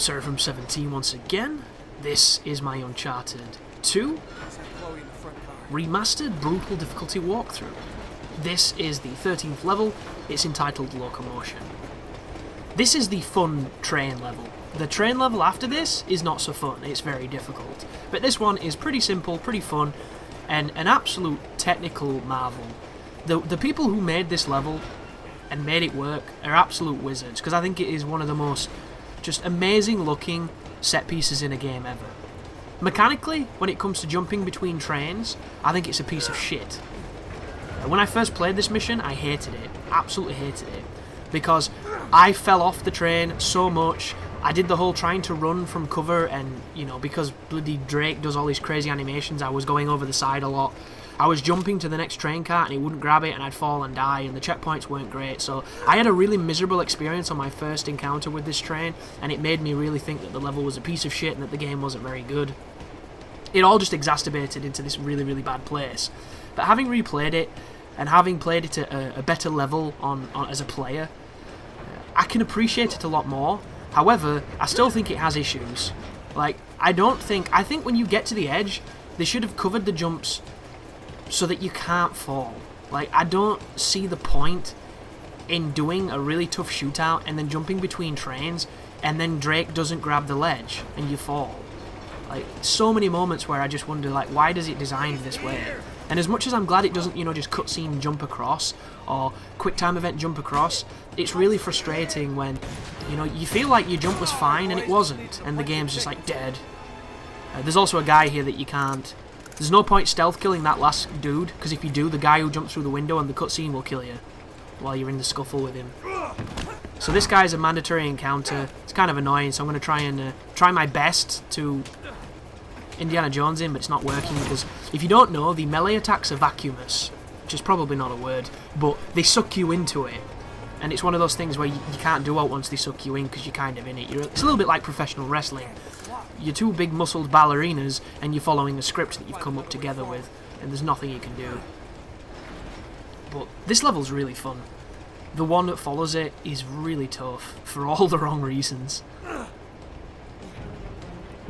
Sarah from 17 once again. This is my Uncharted 2 Remastered Brutal Difficulty walkthrough. This is the 13th level. It's entitled Locomotion. This is the fun train level. The train level after this is not so fun, it's very difficult. But this one is pretty simple, pretty fun, and an absolute technical marvel. The people who made this level and made it work are absolute wizards, because I think it is one of the most just amazing looking set pieces in a game ever. Mechanically, when it comes to jumping between trains, I think it's a piece of shit. When I first played this mission, I hated it, absolutely hated it, because I fell off the train so much. I did the whole trying to run from cover, and you know, because bloody Drake does all these crazy animations, I was going over the side a lot. I was jumping to the next train car and it wouldn't grab it and I'd fall and die, and the checkpoints weren't great, so I had a really miserable experience on my first encounter with this train, and it made me really think that the level was a piece of shit and that the game wasn't very good. It all just exacerbated into this really, really bad place. But having replayed it, and having played it at a better level as a player, I can appreciate it a lot more. However, I still think it has issues. Like, I think when you get to the edge, they should have covered the jumps so that you can't fall. Like, I don't see the point in doing a really tough shootout and then jumping between trains and then Drake doesn't grab the ledge and you fall. Like, so many moments where I just wonder, like, why does it design this way? And as much as I'm glad it doesn't, you know, just cutscene jump across or quick time event jump across, it's really frustrating when, you know, you feel like your jump was fine and it wasn't, and the game's just like dead. There's also a guy here that you can't. There's no point stealth killing that last dude, because if you do, the guy who jumps through the window and the cutscene will kill you while you're in the scuffle with him. So this guy's a mandatory encounter. It's kind of annoying, so I'm going to try my best to Indiana Jones him, but it's not working, because if you don't know, the melee attacks are vacuumous, which is probably not a word, but they suck you into it. And it's one of those things where you can't do out once they suck you in, because you're kind of in it. It's a little bit like professional wrestling. You're two big muscled ballerinas and you're following a script that you've come up together with, and there's nothing you can do. But this level's really fun. The one that follows it is really tough for all the wrong reasons.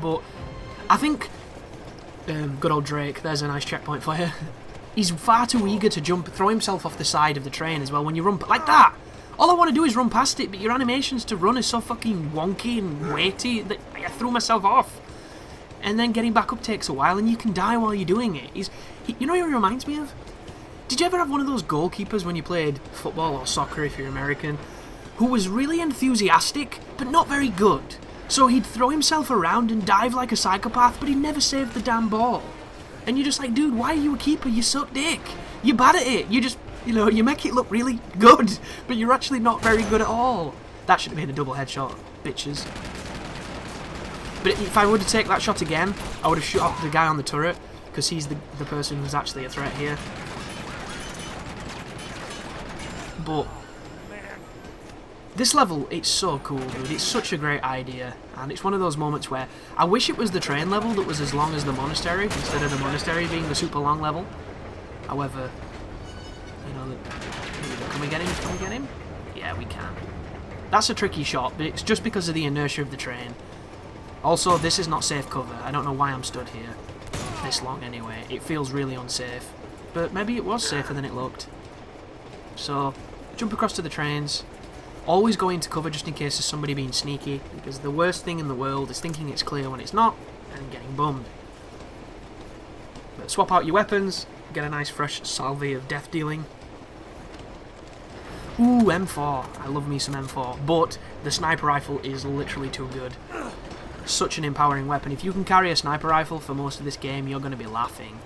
But I think good old Drake, there's a nice checkpoint for you. He's far too eager to jump, throw himself off the side of the train as well when you run like that. All I want to do is run past it, but your animations to run is so fucking wonky and weighty that I threw myself off. And then getting back up takes a while, and you can die while you're doing it. You know what he reminds me of? Did you ever have one of those goalkeepers when you played football or soccer, if you're American, who was really enthusiastic, but not very good? So he'd throw himself around and dive like a psychopath, but he'd never saved the damn ball. And you're just like, dude, why are you a keeper? You suck dick. You're bad at it. You just... You know, you make it look really good, but you're actually not very good at all. That should have been a double headshot, bitches. But if I were to take that shot again, I would have shot the guy on the turret, because he's the person who's actually a threat here. But this level, it's so cool, dude. It's such a great idea, and it's one of those moments where I wish it was the train level that was as long as the monastery, instead of the monastery being the super long level. However, you know, can we get him? Can we get him? Yeah, we can. That's a tricky shot, but it's just because of the inertia of the train. Also, this is not safe cover. I don't know why I'm stood here this long anyway. It feels really unsafe. But maybe it was safer than it looked. So, jump across to the trains. Always go into cover just in case there's somebody being sneaky, because the worst thing in the world is thinking it's clear when it's not, and getting bummed. But swap out your weapons, get a nice fresh salve of death dealing. Ooh, M4. I love me some M4. But the sniper rifle is literally too good. Such an empowering weapon. If you can carry a sniper rifle for most of this game, you're going to be laughing.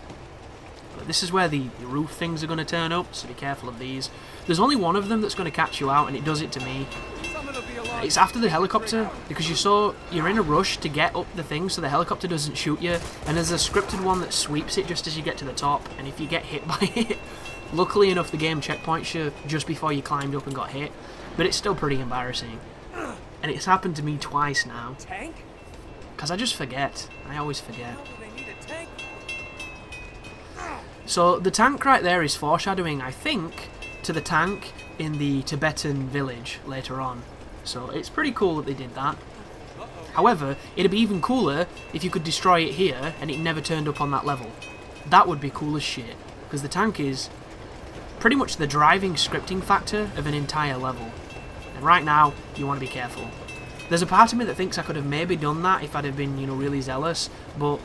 But this is where the roof things are going to turn up, so be careful of these. There's only one of them that's going to catch you out, and it does it to me. It's after the helicopter, because you're in a rush to get up the thing so the helicopter doesn't shoot you, and there's a scripted one that sweeps it just as you get to the top, and if you get hit by it, luckily enough the game checkpoints you just before you climbed up and got hit, but it's still pretty embarrassing. And it's happened to me twice now. Because I just forget. I always forget. So the tank right there is foreshadowing, I think, to the tank in the Tibetan village later on. So it's pretty cool that they did that. However, it'd be even cooler if you could destroy it here and it never turned up on that level. That would be cool as shit, because the tank is pretty much the driving scripting factor of an entire level. And right now, you want to be careful. There's a part of me that thinks I could have maybe done that if I'd have been, you know, really zealous, but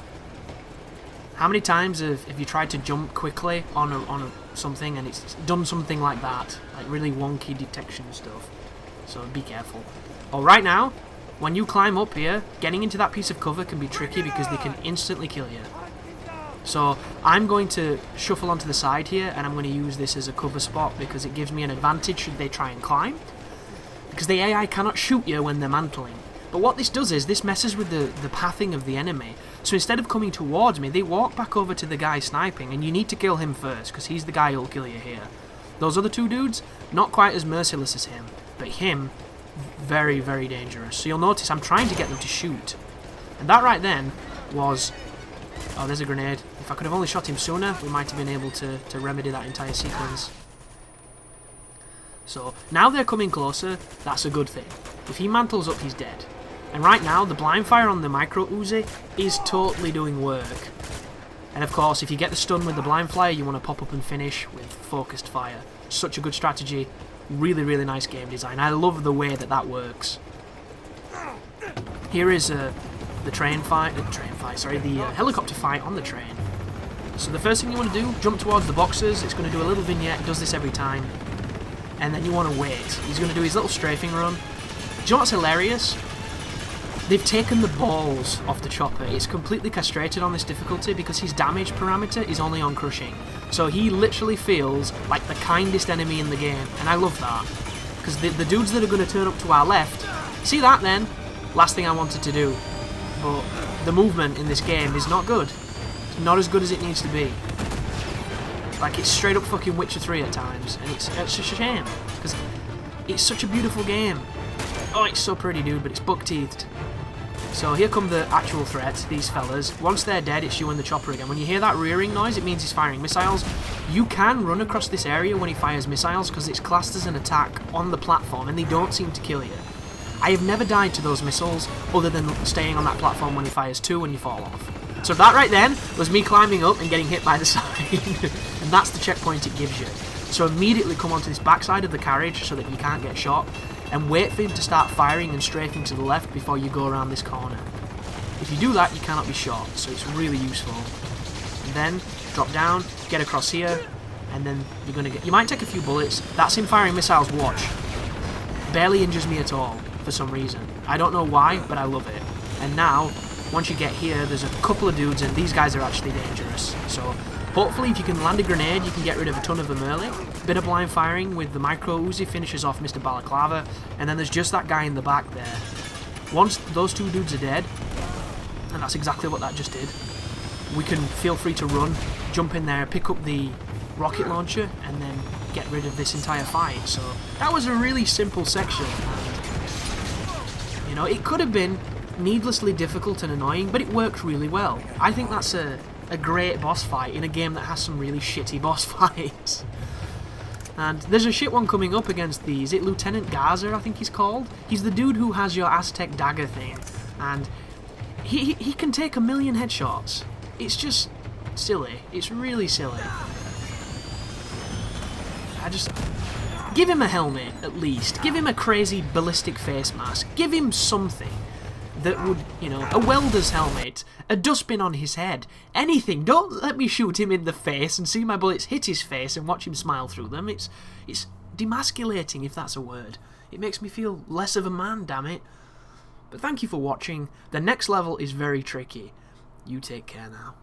how many times have you tried to jump quickly on something and it's done something like that? Like really wonky detection stuff. So be careful. Oh, right now, when you climb up here, getting into that piece of cover can be tricky because they can instantly kill you. So I'm going to shuffle onto the side here and I'm going to use this as a cover spot because it gives me an advantage should they try and climb. Because the AI cannot shoot you when they're mantling. But what this does is this messes with the pathing of the enemy. So instead of coming towards me, they walk back over to the guy sniping, and you need to kill him first, because he's the guy who'll kill you here. Those other two dudes, not quite as merciless as him, but him, very, very dangerous. So you'll notice I'm trying to get them to shoot. And that right then was... Oh, there's a grenade. If I could have only shot him sooner, we might have been able to remedy that entire sequence. So, now they're coming closer, that's a good thing. If he mantles up, he's dead. And right now, the blind fire on the micro Uzi is totally doing work. And of course, if you get the stun with the blind fire, you want to pop up and finish with focused fire. Such a good strategy. Really, really nice game design. I love the way that that works. Here is the helicopter fight on the train. So the first thing you want to do, jump towards the boxes. It's going to do a little vignette. It does this every time. And then you want to wait. He's going to do his little strafing run. Do you know what's hilarious? They've taken the balls off the chopper. It's completely castrated on this difficulty because his damage parameter is only on crushing. So he literally feels like the kindest enemy in the game. And I love that. Because the dudes that are going to turn up to our left... See that then? Last thing I wanted to do. But the movement in this game is not good. It's not as good as it needs to be. Like, it's straight up fucking Witcher 3 at times, and it's just a shame, because it's such a beautiful game. Oh, it's so pretty, dude, but it's buck-teethed. So here come the actual threats, these fellas. Once they're dead, it's you and the chopper again. When you hear that rearing noise, it means he's firing missiles. You can run across this area when he fires missiles, because it's classed as an attack on the platform, and they don't seem to kill you. I have never died to those missiles, other than staying on that platform when he fires two and you fall off. So that right then was me climbing up and getting hit by the side. And that's the checkpoint it gives you. So immediately come onto this backside of the carriage so that you can't get shot, and wait for him to start firing and strafing to the left before you go around this corner. If you do that, you cannot be shot, so it's really useful. And then drop down, get across here, and then you're gonna get... You might take a few bullets. That's him firing missiles, watch. Barely injures me at all, for some reason. I don't know why, but I love it. And now... Once you get here, there's a couple of dudes, and these guys are actually dangerous. So, hopefully, if you can land a grenade, you can get rid of a ton of them early. Bit of blind firing with the micro Uzi finishes off Mr. Balaclava, and then there's just that guy in the back there. Once those two dudes are dead, and that's exactly what that just did, we can feel free to run, jump in there, pick up the rocket launcher, and then get rid of this entire fight. So, that was a really simple section. And, you know, it could have been needlessly difficult and annoying, but it worked really well. I think that's a great boss fight in a game that has some really shitty boss fights. And there's a shit one coming up against the... Is it Lieutenant Gaza, I think he's called? He's the dude who has your Aztec dagger thing, and he can take 1,000,000 headshots. It's just silly. It's really silly. I just... Give him a helmet, at least. Give him a crazy ballistic face mask. Give him something that would, you know, a welder's helmet, a dustbin on his head, anything. Don't let me shoot him in the face and see my bullets hit his face and watch him smile through them. It's demasculating, if that's a word. It makes me feel less of a man, damn it. But thank you for watching. The next level is very tricky. You take care now.